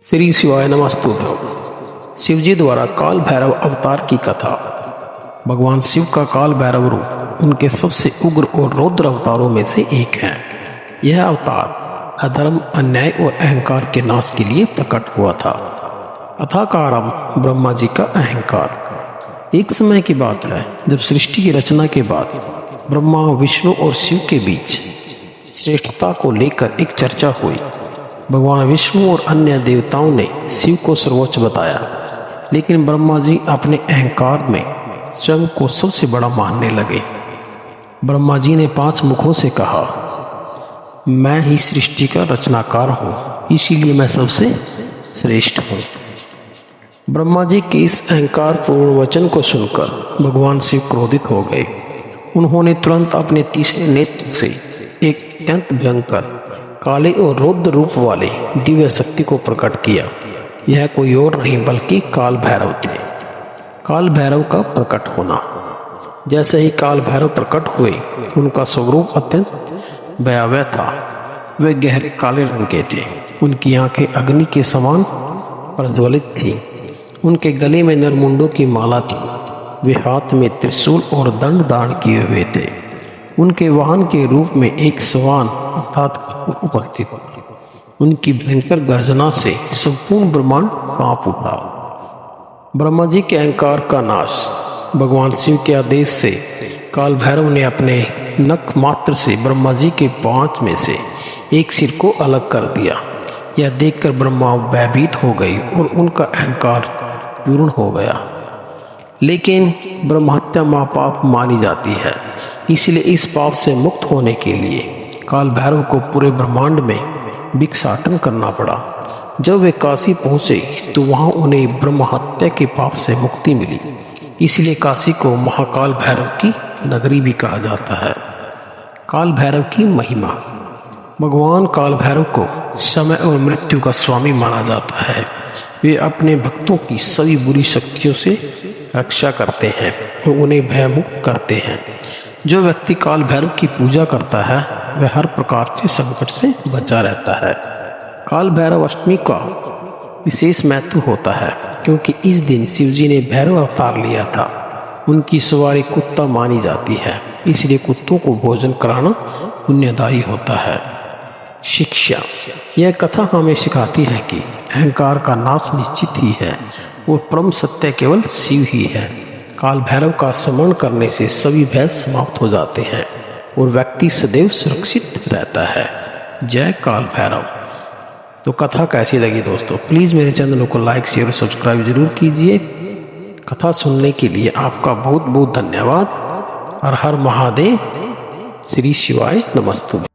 श्री शिवाय नमस्तुभ्यं। शिवजी द्वारा काल भैरव अवतार की कथा। भगवान शिव का काल भैरव रूप उनके सबसे उग्र और रौद्र अवतारों में से एक है। यह अवतार अधर्म, अन्याय और अहंकार के नाश के लिए प्रकट हुआ था। कथा का आरंभ ब्रह्मा जी का अहंकार। एक समय की बात है जब सृष्टि की रचना के बाद ब्रह्मा, विष्णु और शिव के बीच श्रेष्ठता को लेकर एक चर्चा हुई। भगवान विष्णु और अन्य देवताओं ने शिव को सर्वोच्च बताया, लेकिन ब्रह्मा जी अपने अहंकार में स्वयं को सबसे बड़ा मानने लगे। ब्रह्मा जी ने 5 मुखों से कहा, मैं ही सृष्टि का रचनाकार हूँ, इसीलिए मैं सबसे श्रेष्ठ हूँ। ब्रह्मा जी के इस अहंकार पूर्ण वचन को सुनकर भगवान शिव क्रोधित हो गए। उन्होंने तुरंत अपने तीसरे नेत्र से एक अत्यंत भयंकर काले और रौद्र रूप वाले दिव्य शक्ति को प्रकट किया। यह कोई और नहीं बल्कि काल भैरव थे। काल भैरव का प्रकट होना। जैसे ही काल भैरव प्रकट हुए, उनका स्वरूप अत्यंत भयावह था। वे गहरे काले रंग के थे। उनकी आंखें अग्नि के समान प्रज्वलित थीं। उनके गले में नरमुंडों की माला थी। वे हाथ में त्रिशूल और दंड धारण किए हुए थे। उनके वाहन के रूप में एक स्वान अर्थात उपस्थित थी। उनकी भयंकर गर्जना से संपूर्ण ब्रह्मांड कांप उठा। ब्रह्मा जी के अहंकार का नाश। भगवान शिव के आदेश से काल भैरव ने अपने नख मात्र से ब्रह्मा जी के 5 में से एक सिर को अलग कर दिया। यह देखकर ब्रह्मा भयभीत हो गई और उनका अहंकार चूर्ण हो गया। लेकिन ब्रह्महत्या महापाप मानी जाती है, इसलिए इस पाप से मुक्त होने के लिए काल भैरव को पूरे ब्रह्मांड में भिक्षाटन करना पड़ा। जब वे काशी पहुंचे तो वहां उन्हें ब्रह्महत्या के पाप से मुक्ति मिली। इसलिए काशी को महाकाल भैरव की नगरी भी कहा जाता है। काल भैरव की महिमा। भगवान काल भैरव को समय और मृत्यु का स्वामी माना जाता है। वे अपने भक्तों की सभी बुरी शक्तियों से रक्षा करते हैं और उन्हें भयमुक्त करते हैं। जो व्यक्ति काल भैरव की पूजा करता है वह हर प्रकार के संकट से बचा रहता है। काल भैरव अष्टमी का विशेष महत्व होता है, क्योंकि इस दिन शिवजी ने भैरव अवतार लिया था। उनकी सवारी कुत्ता मानी जाती है, इसलिए कुत्तों को भोजन कराना पुण्यदायी होता है। शिक्षा। यह कथा हमें सिखाती है कि अहंकार का नाश निश्चित ही है और परम सत्य केवल शिव ही है। काल भैरव का स्मरण करने से सभी भय समाप्त हो जाते हैं और व्यक्ति सदैव सुरक्षित रहता है। जय काल भैरव। तो कथा कैसी लगी दोस्तों? प्लीज़ मेरे चैनल को लाइक, शेयर और सब्सक्राइब जरूर कीजिए। कथा सुनने के लिए आपका बहुत बहुत धन्यवाद। हर हर महादेव। श्री शिवाय नमस्तुभ्यं।